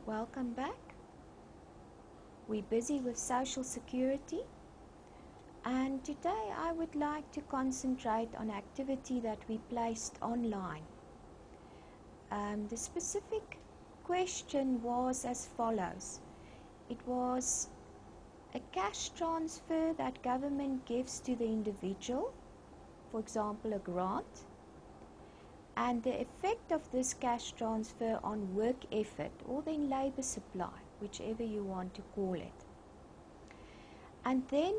Welcome back. We're busy with Social Security, and today I would like to concentrate on activity that we placed online. The specific question was as follows. It was a cash transfer that government gives to the individual, for example a grant, and the effect of this cash transfer on work effort or then labor supply, whichever you want to call it. And then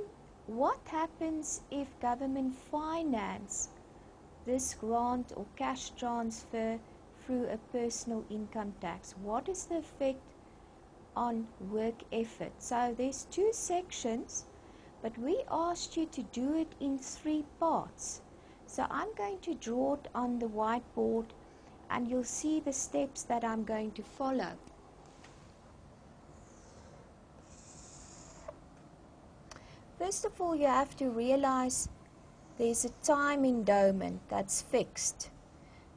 what happens if government finance this grant or cash transfer through a personal income tax? What is the effect on work effort? So there's two sections, but we asked you to do it in 3 parts. So I'm going to draw it on the whiteboard and you'll see the steps that I'm going to follow. First of all, you have to realize there's a time endowment that's fixed.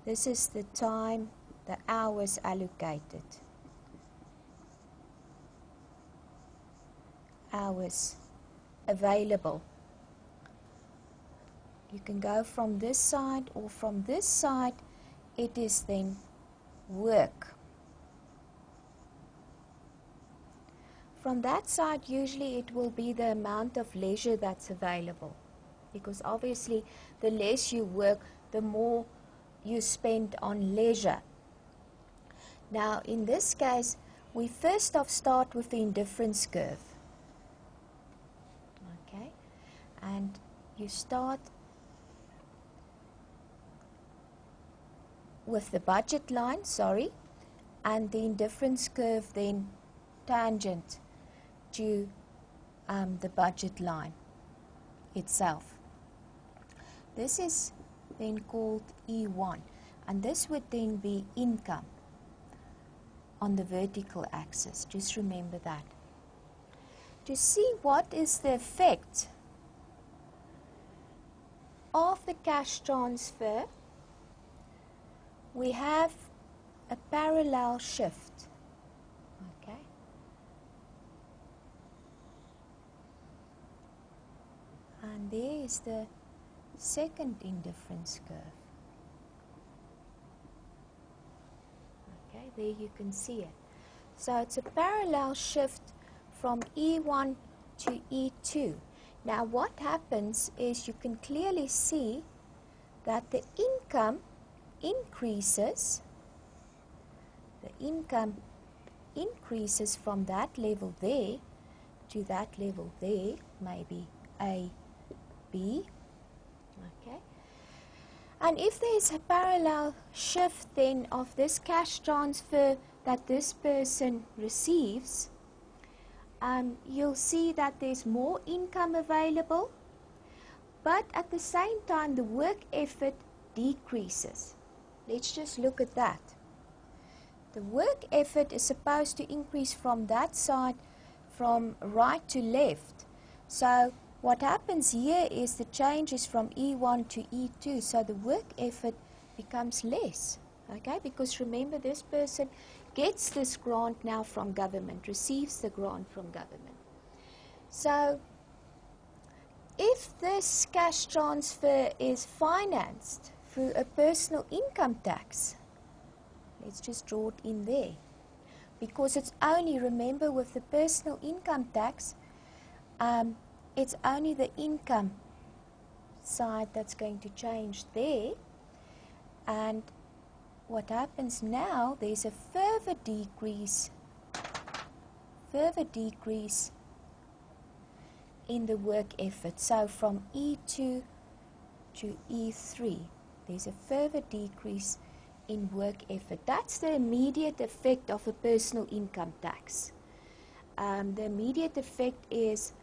This is the time, the hours allocated. Hours available. You can go from this side or from this side. It is then work. From that side, usually it will be the amount of leisure that's available, because obviously the less you work, the more you spend on leisure. Now in this case, we first off start with the indifference curve. Okay, and you start with the budget line, and the indifference curve then tangent to the budget line itself. This is then called E1, and this would then be income on the vertical axis. Just remember that. To see what is the effect of the cash transfer, we have a parallel shift. Okay. And there is the second indifference curve. Okay, there you can see it. So it's a parallel shift from E1 to E2. Now what happens is you can clearly see that the income increases. The income increases from that level there to that level there, maybe A, B. Okay. And if there is a parallel shift then of this cash transfer that this person receives, you'll see that there's more income available, but at the same time the work effort decreases. Let's just look at that. The work effort is supposed to increase from that side, from right to left. So what happens here is the change is from E1 to E2, so the work effort becomes less. Okay, because remember, this person gets this grant now from government, receives the grant from government. So if this cash transfer is financed through a personal income tax, let's just draw it in there, because it's only, remember, with the personal income tax, it's only the income side that's going to change there. And what happens now, there's a further decrease in the work effort. So from E2 to E3, there's a further decrease in work effort. That's the immediate effect of a personal income tax. The immediate effect is,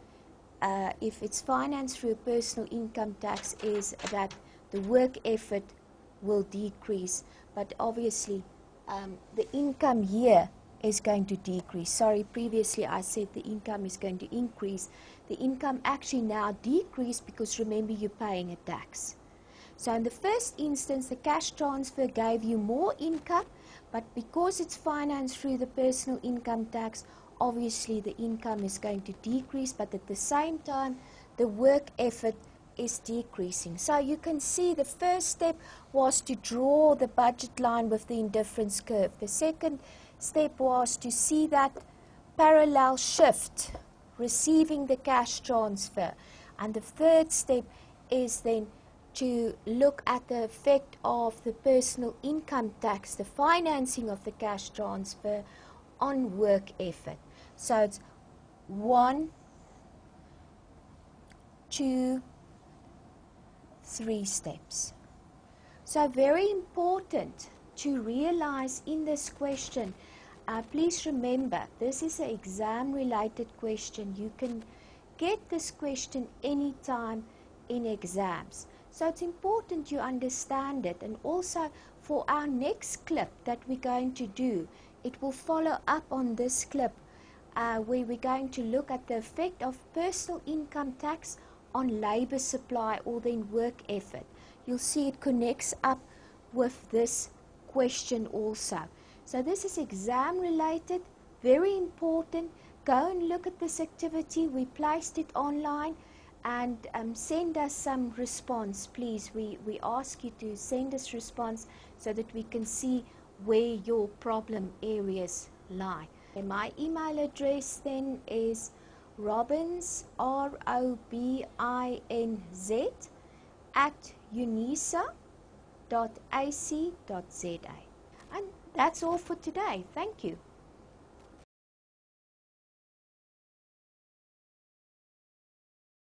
if it's financed through a personal income tax, is that the work effort will decrease, but obviously the income here is going to decrease. Sorry, previously I said the income is going to increase. The income actually now decreased because remember, you're paying a tax. So in the first instance, the cash transfer gave you more income, But because it's financed through the personal income tax, obviously the income is going to decrease, but at the same time, the work effort is decreasing. So you can see the first step was to draw the budget line with the indifference curve. The second step was to see that parallel shift, receiving the cash transfer. And the third step is then to look at the effect of the personal income tax, the financing of the cash transfer on work effort. So it's 1, 2, 3 steps. So very important to realize in this question, please remember this is an exam related question. You can get this question anytime in exams. So it's important you understand it, and also for our next clip that we're going to do, it will follow up on this clip where we're going to look at the effect of personal income tax on labour supply or then work effort. You'll see it connects up with this question also. So this is exam related, very important. Go and look at this activity. We placed it online, and send us some response, please. We ask you to send us response so that we can see where your problem areas lie. And my email address then is robins, ROBINZ, @unisa.ac.za. And that's all for today. Thank you.